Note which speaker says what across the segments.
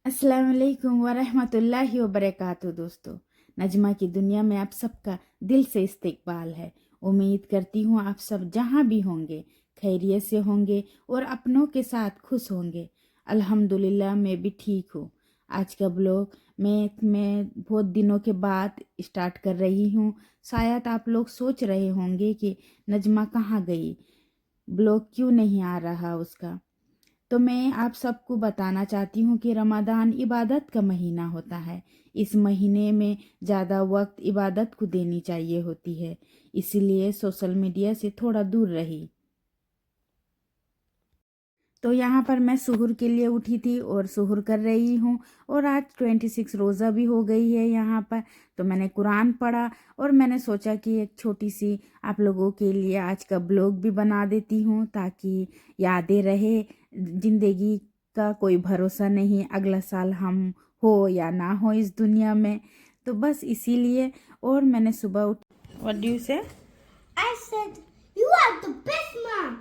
Speaker 1: अस्सलाम वालेकुम वरहमतुल्लाहि वबरकातुहू। दोस्तों, नजमा की दुनिया में आप सबका दिल से इस्तकबाल है। उम्मीद करती हूँ आप सब जहाँ भी होंगे खैरियत से होंगे और अपनों के साथ खुश होंगे। अल्हम्दुलिल्लाह मैं भी ठीक हूँ। आज का ब्लॉग मैं बहुत दिनों के बाद स्टार्ट कर रही हूँ। शायद आप लोग सोच रहे होंगे कि नजमा कहाँ गई, ब्लॉग क्यों नहीं आ रहा उसका। तो मैं आप सबको बताना चाहती हूँ कि रमज़ान इबादत का महीना होता है। इस महीने में ज़्यादा वक्त इबादत को देनी चाहिए होती है, इसीलिए सोशल मीडिया से थोड़ा दूर रही। तो यहाँ पर मैं सुहूर के लिए उठी थी और सुहूर कर रही हूँ। और आज 26 रोज़ा भी हो गई है यहाँ पर। तो मैंने कुरान पढ़ा और मैंने सोचा कि एक छोटी सी आप लोगों के लिए आज का ब्लॉग भी बना देती हूँ, ताकि यादें रहे। ज़िंदगी का कोई भरोसा नहीं, अगला साल हम हो या ना हो इस दुनिया में। तो बस इसीलिए। और मैंने सुबह उठ व्हाट डू यू से?
Speaker 2: I said, you are the best mom.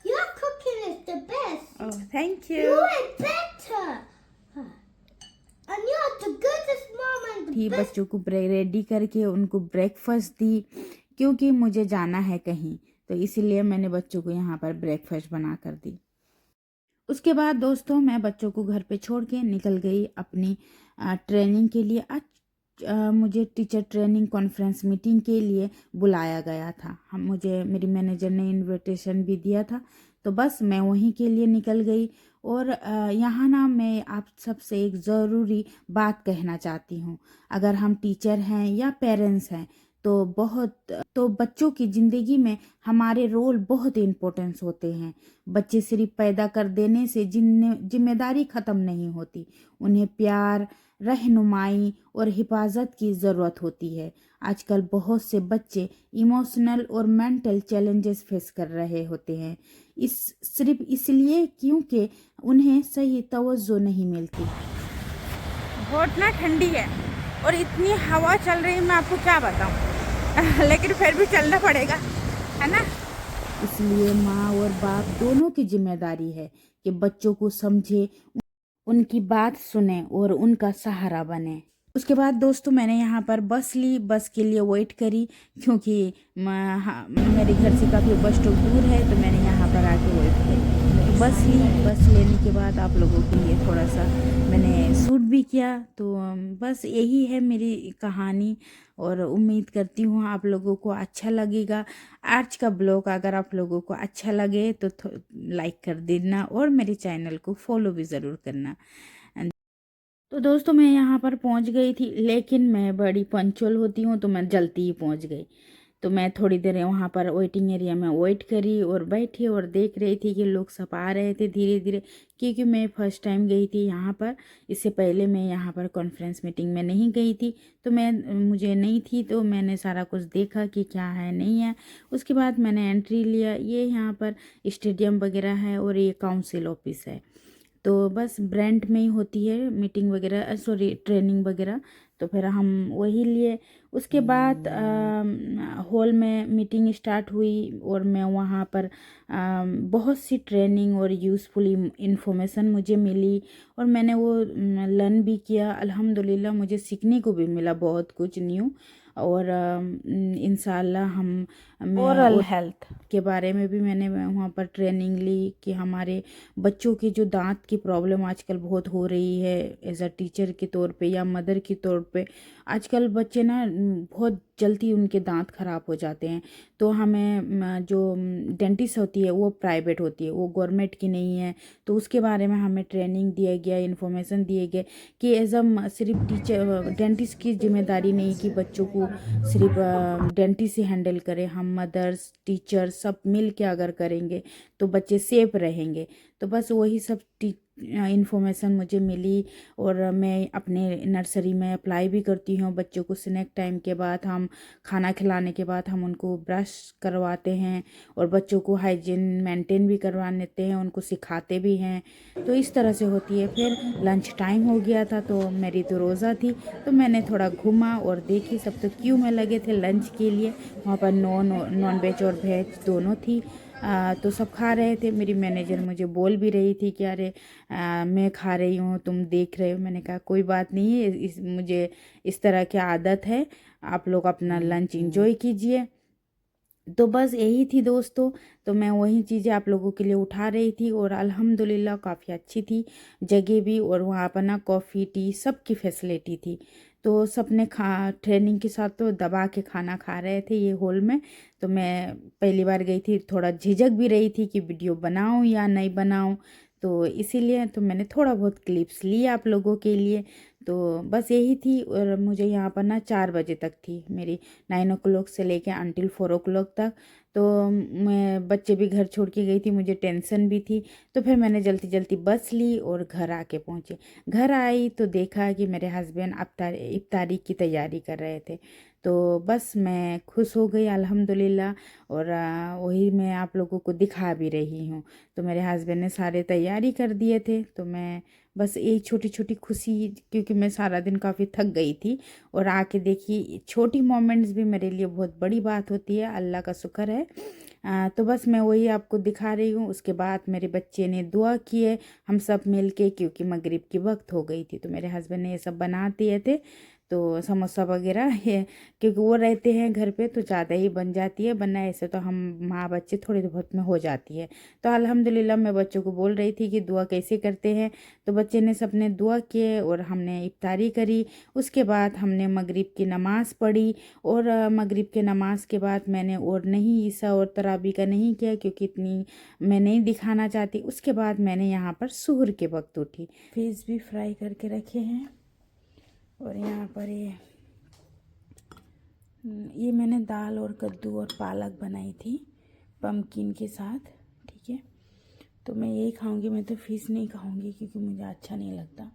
Speaker 2: Your cooking is the best.
Speaker 1: Oh thank
Speaker 2: You
Speaker 1: you.
Speaker 2: are better. And you are the goodest mom and the
Speaker 1: थी
Speaker 2: best.
Speaker 1: बच्चों को रेडी करके उनको breakfast दी, क्योंकि मुझे जाना है कहीं, तो इसीलिए मैंने बच्चों को यहाँ पर ब्रेकफास्ट बना कर दी। उसके बाद दोस्तों मैं बच्चों को घर पे छोड़ के निकल गई अपनी ट्रेनिंग के लिए। आज मुझे टीचर ट्रेनिंग कॉन्फ्रेंस मीटिंग के लिए बुलाया गया था। हम मुझे मेरी मैनेजर ने इनविटेशन भी दिया था, तो बस मैं वहीं के लिए निकल गई। और यहाँ ना मैं आप सबसे एक ज़रूरी बात कहना चाहती हूँ। अगर हम टीचर हैं या पेरेंट्स हैं तो बच्चों की ज़िंदगी में हमारे रोल बहुत इम्पोर्टेंस होते हैं। बच्चे सिर्फ पैदा कर देने से जिम्मेदारी ख़त्म नहीं होती, उन्हें प्यार, रहनुमाई और हिफाजत की ज़रूरत होती है। आजकल बहुत से बच्चे इमोशनल और मेंटल चैलेंजेस फेस कर रहे होते हैं, इस सिर्फ इसलिए क्योंकि उन्हें सही तवज्जो नहीं मिलती। बहुत ना ठंडी है और इतनी हवा चल रही है, मैं आपको क्या बताऊं। लेकिन फिर भी चलना पड़ेगा, है ना। इसलिए माँ और बाप दोनों की जिम्मेदारी है कि बच्चों को समझे, उनकी बात सुने और उनका सहारा बने। उसके बाद दोस्तों मैंने यहाँ पर बस ली, बस के लिए वेट करी, क्योंकि मेरे घर से काफ़ी बस स्टॉप दूर है, तो मैंने यहाँ पर आके वेट करी। बस ली, बस लेने के बाद आप लोगों के लिए थोड़ा सा मैंने शूट भी किया। तो बस यही है मेरी कहानी, और उम्मीद करती हूँ आप लोगों को अच्छा लगेगा। आज का ब्लॉग अगर आप लोगों को अच्छा लगे तो लाइक कर देना और मेरे चैनल को फॉलो भी ज़रूर करना। तो दोस्तों मैं यहाँ पर पहुँच गई थी, लेकिन मैं बड़ी पंचुअल होती हूँ तो मैं जल्दी ही पहुँच गई। तो मैं थोड़ी देर वहाँ पर वेटिंग एरिया में वेट करी और बैठी और देख रही थी कि लोग सब आ रहे थे धीरे धीरे, क्योंकि मैं फर्स्ट टाइम गई थी यहाँ पर। इससे पहले मैं यहाँ पर कॉन्फ्रेंस मीटिंग में नहीं गई थी, तो मुझे नहीं थी, तो मैंने सारा कुछ देखा कि क्या है नहीं है। उसके बाद मैंने एंट्री लिया। ये यहाँ पर स्टेडियम वगैरह है और ये काउंसिल ऑफिस है। तो बस ब्रांड में ही होती है मीटिंग वगैरह, सॉरी ट्रेनिंग वगैरह। तो फिर हम वही लिए। उसके बाद हॉल में मीटिंग स्टार्ट हुई और मैं वहाँ पर बहुत सी ट्रेनिंग और यूज़फुल इंफॉर्मेशन मुझे मिली, और मैंने वो लर्न भी किया। अल्हम्दुलिल्लाह मुझे सीखने को भी मिला बहुत कुछ न्यू। और इंशाल्लाह ओरल हेल्थ के बारे में भी मैंने वहाँ पर ट्रेनिंग ली कि हमारे बच्चों के जो दांत की प्रॉब्लम आजकल बहुत हो रही है, एज अ टीचर के तौर पे या मदर के तौर पे आजकल बच्चे ना बहुत जल्दी उनके दांत ख़राब हो जाते हैं। तो हमें जो डेंटिस्ट होती है वो प्राइवेट होती है, वो गवर्नमेंट की नहीं है। तो उसके बारे में हमें ट्रेनिंग दिया गया, इन्फॉर्मेशन दिए गए कि एज अ सिर्फ टीचर डेंटिस्ट की जिम्मेदारी नहीं कि बच्चों को सिर्फ डेंटिस्ट ही हैंडल करें। हम मदर्स, टीचर सब मिल के अगर करेंगे तो बच्चे सेफ रहेंगे। तो बस वही सब इन्फॉर्मेशन मुझे मिली, और मैं अपने नर्सरी में अप्लाई भी करती हूँ। बच्चों को स्नैक टाइम के बाद, हम खाना खिलाने के बाद हम उनको ब्रश करवाते हैं और बच्चों को हाइजीन मेंटेन भी करवा लेते हैं, उनको सिखाते भी हैं। तो इस तरह से होती है। फिर लंच टाइम हो गया था, तो मेरी तो रोज़ा थी, तो मैंने थोड़ा घूमा और देखी सब तो क्यों में लगे थे लंच के लिए। वहाँ पर नॉन वेज और वेज दोनों थी। तो सब खा रहे थे। मेरी मैनेजर मुझे बोल भी रही थी कि अरे मैं खा रही हूँ, तुम देख रहे हो। मैंने कहा कोई बात नहीं है, मुझे इस तरह की आदत है, आप लोग अपना लंच एंजॉय कीजिए। तो बस यही थी दोस्तों। तो मैं वही चीज़ें आप लोगों के लिए उठा रही थी, और अल्हम्दुलिल्लाह काफ़ी अच्छी थी जगह भी, और वहाँ पर ना कॉफ़ी टी सब की फैसिलिटी थी। तो सबने ट्रेनिंग के साथ तो दबा के खाना खा रहे थे ये हॉल में। तो मैं पहली बार गई थी, थोड़ा झिझक भी रही थी कि वीडियो बनाऊं या नहीं बनाऊं। तो इसीलिए तो मैंने थोड़ा बहुत क्लिप्स लिए आप लोगों के लिए। तो बस यही थी। और मुझे यहाँ पर ना 4 बजे तक थी मेरी, 9 o'clock से लेके अंटिल 4 o'clock तक। तो मैं बच्चे भी घर छोड़ के गई थी, मुझे टेंशन भी थी। तो फिर मैंने जल्दी जल्दी बस ली और घर आके पहुँची। घर आई तो देखा कि मेरे हस्बैंड इफ्तारी की तैयारी कर रहे थे। तो बस मैं खुश हो गई अल्हम्दुलिल्लाह। और वही मैं आप लोगों को दिखा भी रही हूँ। तो मेरे हस्बैंड ने सारे तैयारी कर दिए थे, तो मैं बस एक छोटी छोटी खुशी, क्योंकि मैं सारा दिन काफ़ी थक गई थी। और आके देखी छोटी मोमेंट्स भी मेरे लिए बहुत बड़ी बात होती है, अल्लाह का शुक्र है। तो बस मैं वही आपको दिखा रही हूँ। उसके बाद मेरे बच्चे ने दुआ किए, हम सब मिल के, क्योंकि मगरिब की वक्त हो गई थी। तो मेरे हस्बैंड ने ये सब बना दिए थे, तो समोसा वगैरह ये, क्योंकि वो रहते हैं घर पे तो ज़्यादा ही बन जाती है, वरना ऐसे तो हम माँ बच्चे थोड़ी बहुत में हो जाती है। तो अल्हम्दुलिल्लाह मैं बच्चों को बोल रही थी कि दुआ कैसे करते हैं। तो बच्चे ने सबने दुआ किए और हमने इफ्तारी करी। उसके बाद हमने मगरिब की नमाज़ पढ़ी। और मगरिब के नमाज के बाद मैंने और नहीं ईसा और तराबी का नहीं किया, क्योंकि इतनी मैं नहीं दिखाना चाहती। उसके बाद मैंने यहाँ पर सुहर के वक्त उठी। फिश भी फ्राई करके रखे हैं। और यहाँ पर ये मैंने दाल और कद्दू और पालक बनाई थी पम्पकिन के साथ, ठीक है। तो मैं यही खाऊंगी, मैं तो फिश नहीं खाऊंगी क्योंकि मुझे अच्छा नहीं लगता।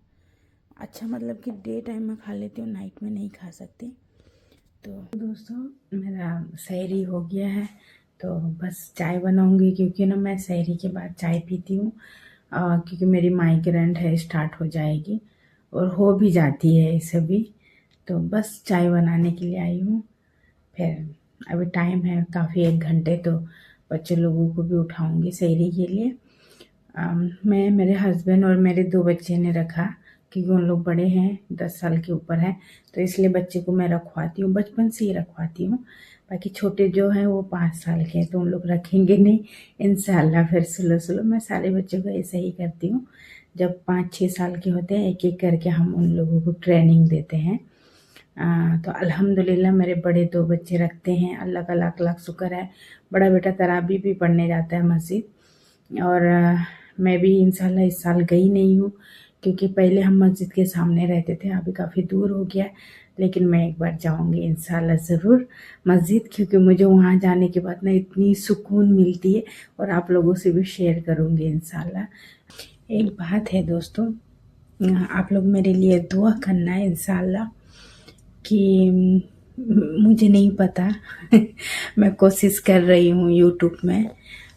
Speaker 1: अच्छा मतलब कि डे टाइम में खा लेती हूँ, नाइट में नहीं खा सकती। तो दोस्तों मेरा सहरी हो गया है, तो बस चाय बनाऊंगी, क्योंकि ना मैं सहरी के बाद चाय पीती हूँ, क्योंकि मेरी माइग्रेन है स्टार्ट हो जाएगी, और हो भी जाती है इसे भी। तो बस चाय बनाने के लिए आई हूँ। फिर अभी टाइम है काफ़ी, 1 घंटे, तो बच्चे लोगों को भी उठाऊंगी सहरी के लिए। मैं, मेरे हस्बैंड और मेरे 2 बच्चे ने रखा, क्योंकि उन लोग बड़े हैं, 10 साल के ऊपर हैं। तो इसलिए बच्चे को मैं रखवाती हूँ, बचपन से ही रखवाती हूँ। बाकी छोटे जो हैं वो 5 साल के हैं, तो उन लोग रखेंगे नहीं इंशाल्लाह। फिर स्लो स्लो मैं सारे बच्चों को ऐसे ही करती हूँ। जब 5-6 साल के होते हैं, एक एक करके हम उन लोगों को ट्रेनिंग देते हैं। तो अल्हम्दुलिल्लाह मेरे बड़े 2 बच्चे रखते हैं, अल्लाह का लाख लाख शुक्र है। बड़ा बेटा तराबी भी पढ़ने जाता है मस्जिद। और मैं भी इंशाल्लाह इस साल गई नहीं हूँ, क्योंकि पहले हम मस्जिद के सामने रहते थे, अभी काफ़ी दूर हो गया। लेकिन मैं एक बार जाऊँगी इंशाल्लाह ज़रूर मस्जिद, क्योंकि मुझे वहाँ जाने के बाद ना इतनी सुकून मिलती है, और आप लोगों से भी शेयर करूँगी इंशाल्लाह। एक बात है दोस्तों, आप लोग मेरे लिए दुआ करना है इंशाल्लाह, कि मुझे नहीं पता मैं कोशिश कर रही हूँ यूट्यूब में,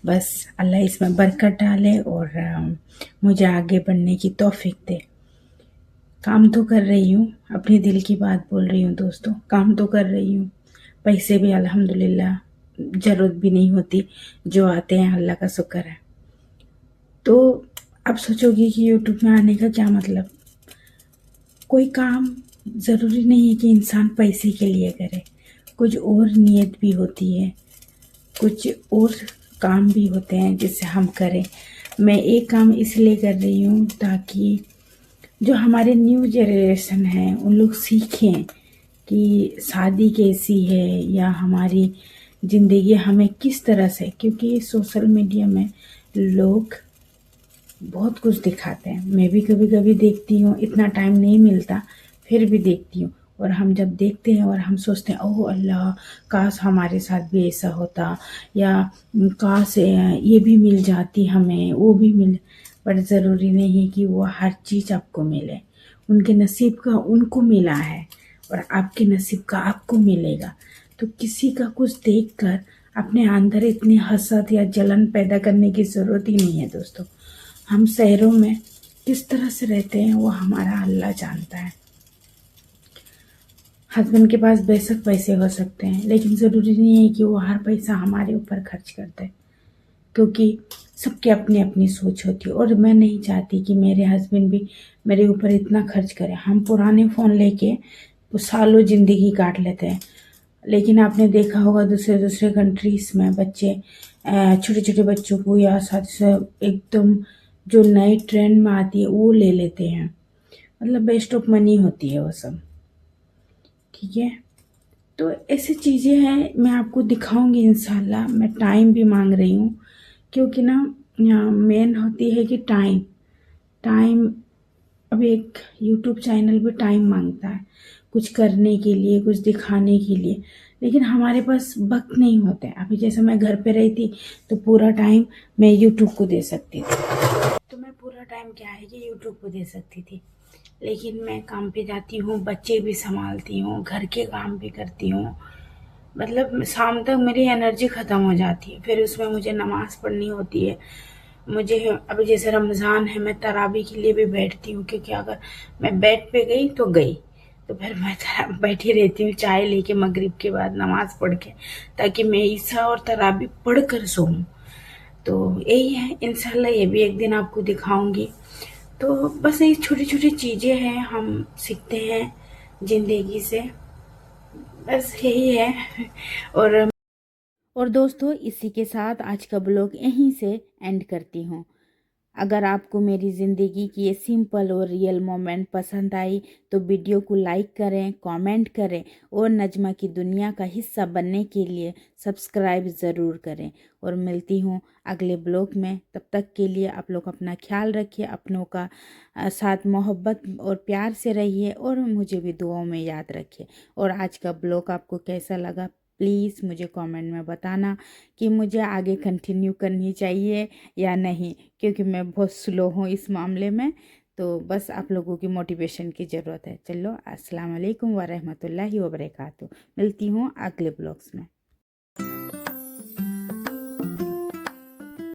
Speaker 1: बस अल्लाह इसमें बरकत डाले और मुझे आगे बढ़ने की तौफीक दे। काम तो कर रही हूँ, अपने दिल की बात बोल रही हूँ दोस्तों, काम तो कर रही हूँ। पैसे भी अल्हम्दुलिल्लाह ज़रूरत भी नहीं होती, जो आते हैं अल्लाह का शुक्र है। तो अब सोचोगी कि यूट्यूब में आने का क्या मतलब। कोई काम ज़रूरी नहीं है कि इंसान पैसे के लिए करे, कुछ और नीयत भी होती है, कुछ और काम भी होते हैं जिससे हम करें। मैं एक काम इसलिए कर रही हूँ ताकि जो हमारे न्यू जनरेशन है उन लोग सीखें कि शादी कैसी है, या हमारी ज़िंदगी हमें किस तरह से, क्योंकि सोशल मीडिया में लोग बहुत कुछ दिखाते हैं। मैं भी कभी कभी देखती हूँ, इतना टाइम नहीं मिलता, फिर भी देखती हूँ। और हम जब देखते हैं और हम सोचते हैं ओह अल्लाह, काश हमारे साथ भी ऐसा होता, या काश ये भी मिल जाती हमें, वो भी मिल। पर ज़रूरी नहीं है कि वो हर चीज़ आपको मिले। उनके नसीब का उनको मिला है, और आपके नसीब का आपको मिलेगा। तो किसी का कुछ देखकर अपने अंदर इतनी हसद या जलन पैदा करने की ज़रूरत ही नहीं है दोस्तों। हम शहरों में किस तरह से रहते हैं वो हमारा अल्लाह जानता है। हस्बैंड के पास बेशक पैसे हो सकते हैं, लेकिन ज़रूरी नहीं है कि वो हर पैसा हमारे ऊपर खर्च कर दे। क्योंकि सबकी अपनी अपनी सोच होती है और मैं नहीं चाहती कि मेरे हस्बैंड भी मेरे ऊपर इतना खर्च करें। हम पुराने फ़ोन लेके वो सालों ज़िंदगी काट लेते हैं, लेकिन आपने देखा होगा दूसरे दूसरे कंट्रीज़ में बच्चे छोटे छोटे बच्चों को या साथ से एकदम जो नई ट्रेंड में आती है वो ले लेते हैं। मतलब वेस्ट ऑफ मनी होती है वो सब, ठीक है। तो ऐसी चीज़ें हैं, मैं आपको दिखाऊंगी इंशाल्लाह। मैं टाइम भी मांग रही हूँ, क्योंकि ना मेन होती है कि टाइम टाइम अब एक यूट्यूब चैनल भी टाइम मांगता है कुछ करने के लिए, कुछ दिखाने के लिए, लेकिन हमारे पास वक्त नहीं होता है। अभी जैसे मैं घर पे रही थी तो पूरा टाइम मैं यूट्यूब को दे सकती थी, तो मैं पूरा टाइम क्या है कि यूट्यूब को दे सकती थी। लेकिन मैं काम पे जाती हूँ, बच्चे भी संभालती हूँ, घर के काम भी करती हूँ, मतलब शाम तक मेरी एनर्जी ख़त्म हो जाती है। फिर उसमें मुझे नमाज़ पढ़नी होती है। मुझे अभी जैसे रमज़ान है, मैं तरावी के लिए भी बैठती हूँ, क्योंकि अगर मैं बेड पे गई तो फिर मैं बैठी रहती हूँ चाय लेके मगरिब के बाद नमाज़ पढ़ के, ताकि मैं ईसा और तरावी पढ़ कर सोऊं। तो यही है, इंशाल्लाह ये भी एक दिन आपको दिखाऊंगी। तो बस ये छोटी छोटी चीज़ें हैं, हम सीखते हैं ज़िंदगी से, बस यही है। और दोस्तों, इसी के साथ आज का ब्लॉग यहीं से एंड करती हूँ। अगर आपको मेरी ज़िंदगी की ये सिंपल और रियल मोमेंट पसंद आई तो वीडियो को लाइक करें, कमेंट करें और नजमा की दुनिया का हिस्सा बनने के लिए सब्सक्राइब ज़रूर करें। और मिलती हूँ अगले ब्लॉग में, तब तक के लिए आप लोग अपना ख्याल रखिए, अपनों का साथ मोहब्बत और प्यार से रहिए और मुझे भी दुआओं में याद रखिए। और आज का ब्लॉग आपको कैसा लगा प्लीज़ मुझे कमेंट में बताना कि मुझे आगे कंटिन्यू करनी चाहिए या नहीं, क्योंकि मैं बहुत स्लो हूँ इस मामले में। तो बस आप लोगों की मोटिवेशन की ज़रूरत है। चलो, अस्सलाम वालेकुम व रहमतुल्लाहि व बरकातहू। मिलती हूँ अगले ब्लॉग्स में।